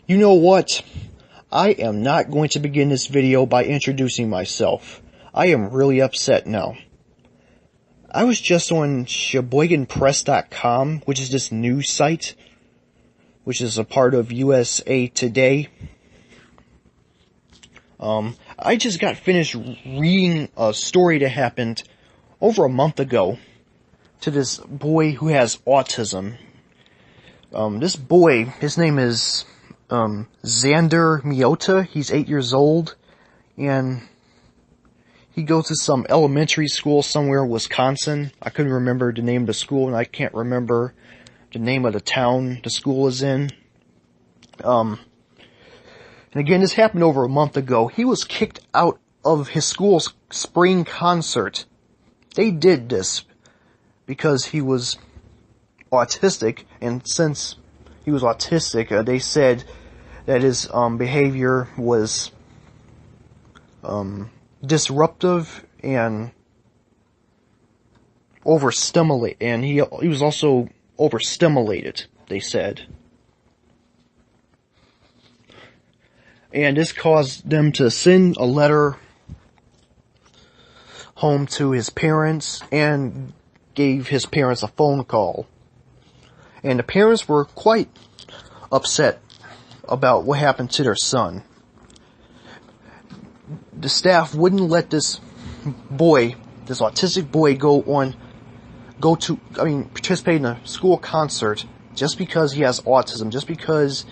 You know what? I am not going to begin this video by introducing myself. I am really upset now. I was just on SirLeibl1's.com, which is this news site, which is a part of USA Today. I just got finished reading a story that happened over a month ago to this boy who has autism. This boy, his name is Xander Miota. He's 8 years old, and he goes to some elementary school somewhere in Wisconsin. I couldn't remember the name of the school, and I can't remember the name of the town the school is in. And again, this happened over a month ago. He was kicked out of his school's spring concert. They did this because he was autistic, and since he was autistic, they said that his behavior was disruptive and overstimulated, and he was also overstimulated, they said. And this caused them to send a letter home to his parents and gave his parents a phone call. And the parents were quite upset about what happened to their son. The staff wouldn't let this boy, this autistic boy, participate in a school concert just because he has autism, just because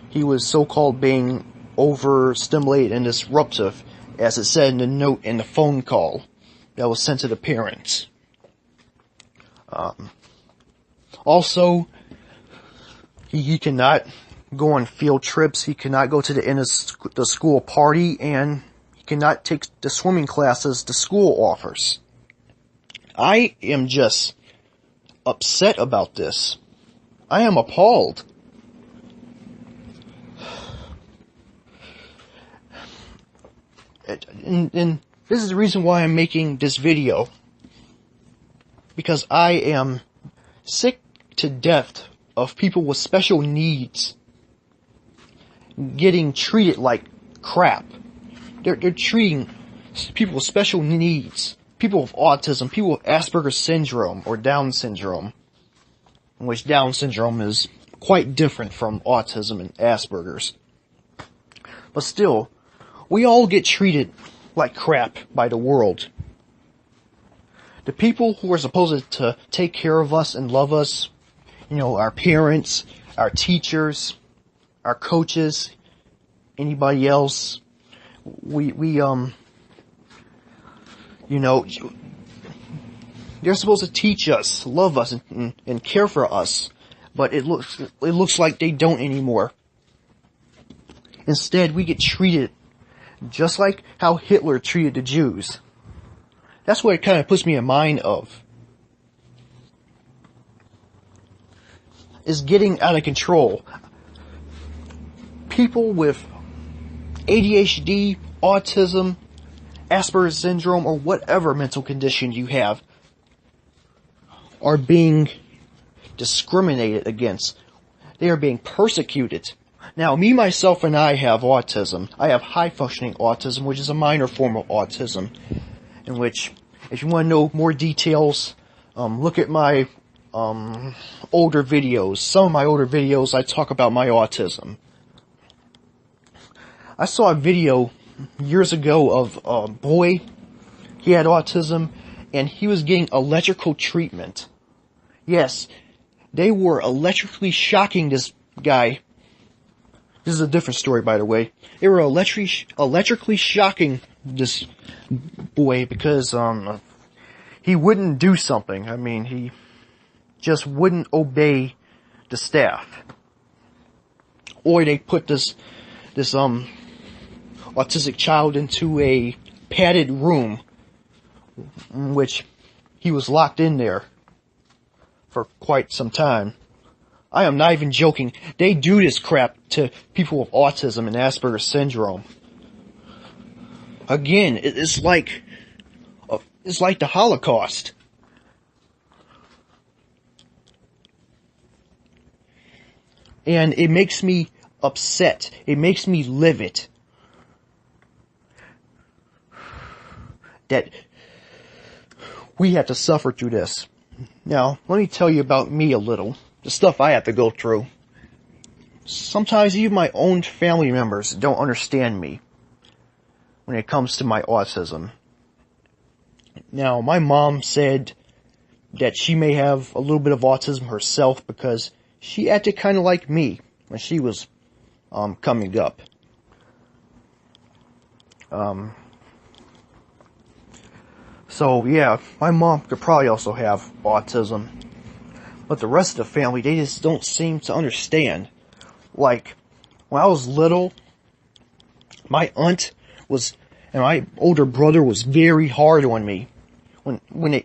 he was so-called being overstimulated and disruptive, as it said in the note in the phone call that was sent to the parents. Also, he cannot go on field trips, he cannot go to the school party, and he cannot take the swimming classes the school offers. I am just upset about this. I am appalled. And this is the reason why I'm making this video. Because I am sick to death of people with special needs getting treated like crap. They're treating people with special needs, people with autism, people with Asperger's syndrome or Down syndrome, in which Down syndrome is quite different from autism and Asperger's. But still, we all get treated like crap by the world. The people who are supposed to take care of us and love us, our parents, our teachers, our coaches, anybody else, they're supposed to teach us, love us, and care for us, but it looks like they don't anymore. Instead, we get treated just like how Hitler treated the Jews. That's what it kind of puts me in mind of. Is getting out of control. People with ADHD, autism, Asperger's syndrome, or whatever mental condition you have are being discriminated against. They are being persecuted. Now, me, myself, and I have autism. I have high-functioning autism, which is a minor form of autism, in which, if you want to know more details, look at my older videos. Some of my older videos, I talk about my autism. I saw a video years ago of a boy. He had autism, and he was getting electrical treatment. Yes, they were electrically shocking this guy. This is a different story, by the way. They were electrically shocking this boy because he wouldn't do something. I mean, he just wouldn't obey the staff. Or they put this autistic child into a padded room in which he was locked in there for quite some time. I am not even joking. They do this crap to people with autism and Asperger's syndrome. Again, it's like the Holocaust. And it makes me upset. It makes me livid. That we have to suffer through this. Now, let me tell you about me a little. The stuff I have to go through. Sometimes even my own family members don't understand me when it comes to my autism. Now, my mom said that she may have a little bit of autism herself because she acted kind of like me when she was coming up. So yeah, my mom could probably also have autism. But the rest of the family, they just don't seem to understand. Like, when I was little, my aunt and my older brother was very hard on me.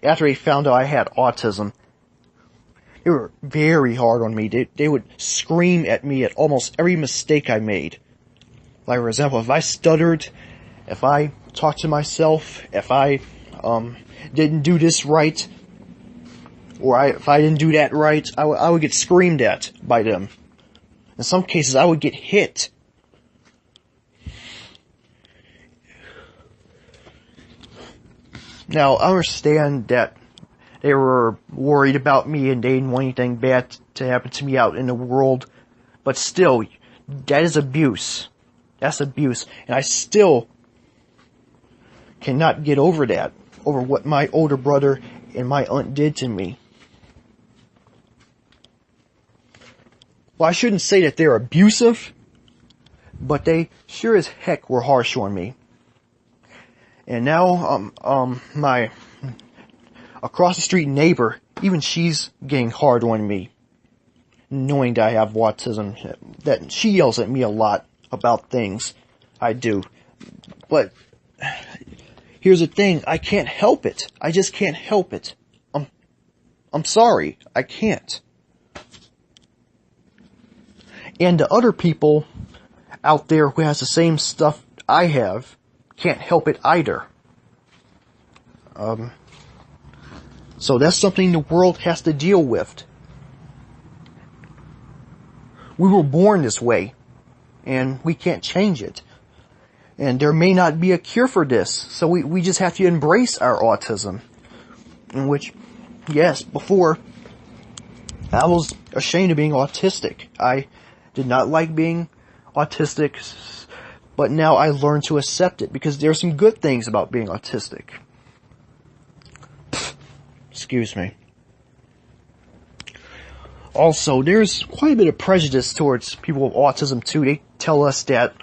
After they found out I had autism, they were very hard on me. They would scream at me at almost every mistake I made. Like, for example, if I stuttered, if I talked to myself, if I didn't do this right, or if I didn't do that right, I would get screamed at by them. In some cases, I would get hit. Now, I understand that they were worried about me and they didn't want anything bad to happen to me out in the world. But still, that is abuse. That's abuse. And I still cannot get over that. Over what my older brother and my aunt did to me. Well, I shouldn't say that they're abusive, but they sure as heck were harsh on me. And now, my across the street neighbor, even she's getting hard on me, knowing that I have autism, that she yells at me a lot about things I do. But here's the thing, I can't help it. I just can't help it. I'm sorry, I can't. And the other people out there who has the same stuff I have can't help it either. So that's something the world has to deal with. We were born this way, and we can't change it. And there may not be a cure for this, so we just have to embrace our autism. In which, yes, before, I was ashamed of being autistic. I did not like being autistic, but now I learned to accept it, because there are some good things about being autistic. Excuse me. Also, there's quite a bit of prejudice towards people with autism too. They tell us that,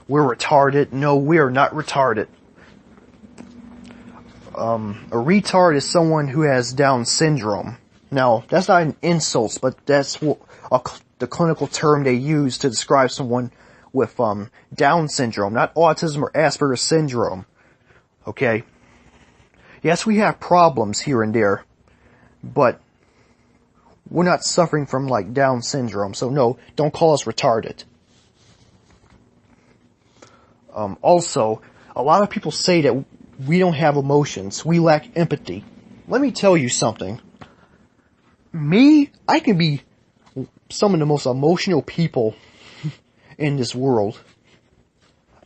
we're retarded. No, we are not retarded. A retard is someone who has Down syndrome. Now, that's not an insult, but that's the clinical term they use to describe someone with Down syndrome, not autism or Asperger's syndrome. Okay? Yes, we have problems here and there, but we're not suffering from, like, Down syndrome, so no, don't call us retarded. Also, a lot of people say that we don't have emotions, we lack empathy. Let me tell you something. Me, I can be some of the most emotional people in this world.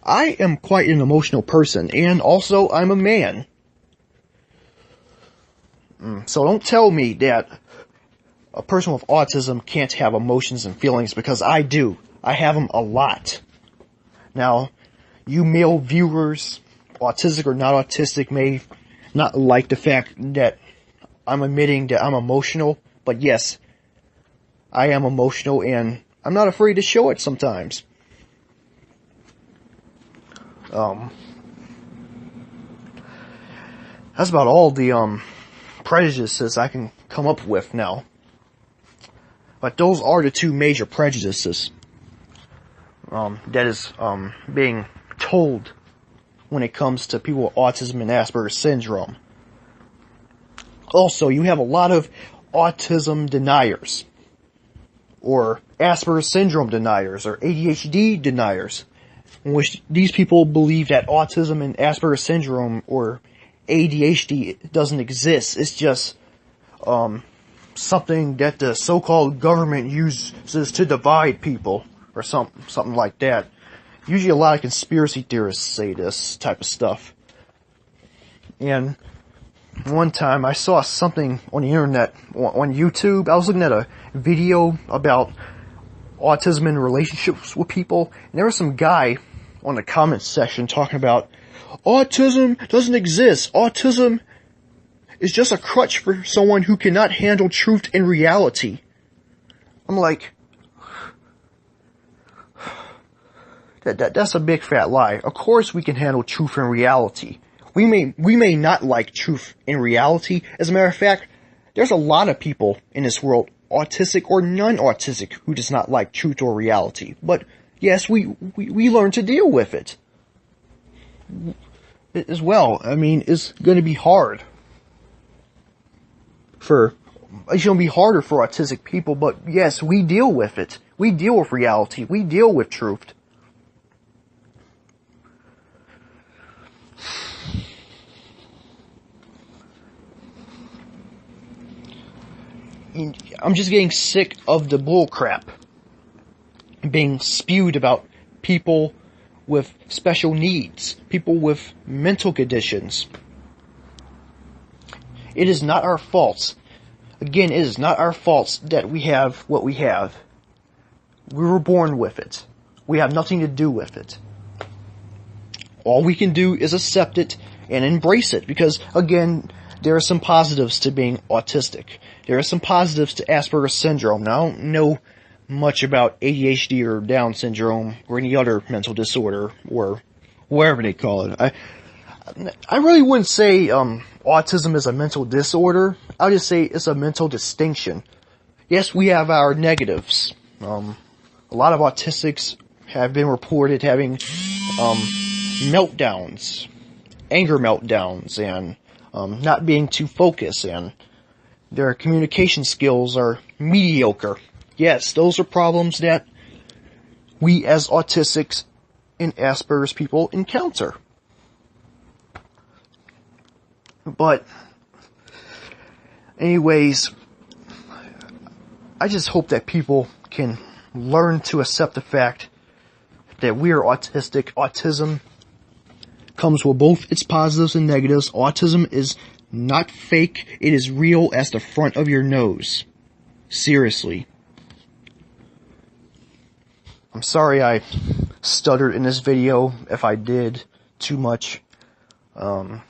I am quite an emotional person, and also I'm a man. So don't tell me that a person with autism can't have emotions and feelings, because I do. I have them a lot. Now, you male viewers, autistic or not autistic, may not like the fact that I'm admitting that I'm emotional, but yes, I am emotional, and I'm not afraid to show it sometimes. That's about all the prejudices I can come up with now. But those are the two major prejudices that is being told when it comes to people with autism and Asperger's syndrome. Also, you have a lot of autism deniers, or Asperger's syndrome deniers, or ADHD deniers, in which these people believe that autism and Asperger's syndrome or ADHD doesn't exist. It's just something that the so-called government uses to divide people, or something like that. Usually a lot of conspiracy theorists say this type of stuff. And one time I saw something on the internet, on YouTube. I was looking at a video about autism and relationships with people, and there was some guy on the comments section talking about autism doesn't exist. Autism is just a crutch for someone who cannot handle truth and reality. I'm like, that's a big fat lie. Of course we can handle truth and reality. We may not like truth and reality. As a matter of fact, there's a lot of people in this world, autistic or non-autistic, who does not like truth or reality. But yes, we learn to deal with it as well. I mean, it's going to be hard it's going to be harder for autistic people, but yes, we deal with it. We deal with reality. We deal with truth. I'm just getting sick of the bull crap being spewed about people with special needs, people with mental conditions. It is not our fault. Again, it is not our fault that we have what we have. We were born with it. We have nothing to do with it. All we can do is accept it and embrace it, because again, there are some positives to being autistic. There are some positives to Asperger's syndrome. Now, I don't know much about ADHD or Down syndrome or any other mental disorder or whatever they call it. I really wouldn't say autism is a mental disorder. I would just say it's a mental distinction. Yes, we have our negatives. A lot of autistics have been reported having meltdowns, anger meltdowns, and not being too focused, and their communication skills are mediocre. Yes, those are problems that we as autistics and Asperger's people encounter. But anyways, I just hope that people can learn to accept the fact that we are autistic. Autism comes with both its positives and negatives. Autism is not fake. It is real as the front of your nose. Seriously. I'm sorry I stuttered in this video if I did too much. I'm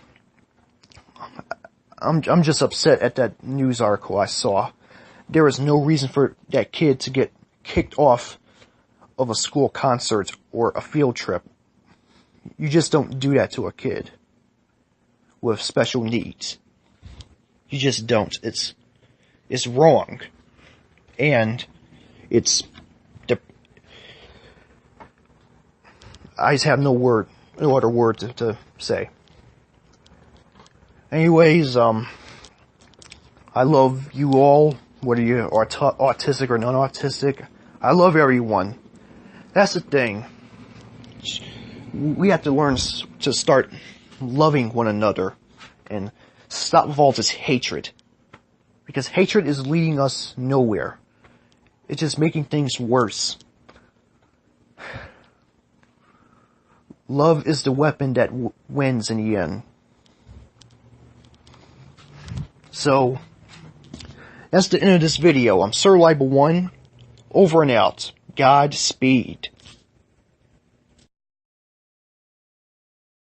just upset at that news article I saw. There is no reason for that kid to get kicked off of a school concert or a field trip. You just don't do that to a kid with special needs. You just don't. It's wrong. And I just have no other word to say. Anyways, I love you all, whether you are autistic or non-autistic. I love everyone. That's the thing. We have to learn to start loving one another and stop with all this hatred. Because hatred is leading us nowhere. It's just making things worse. Love is the weapon that wins in the end. So, that's the end of this video. I'm SirLeibl1, over and out. Godspeed.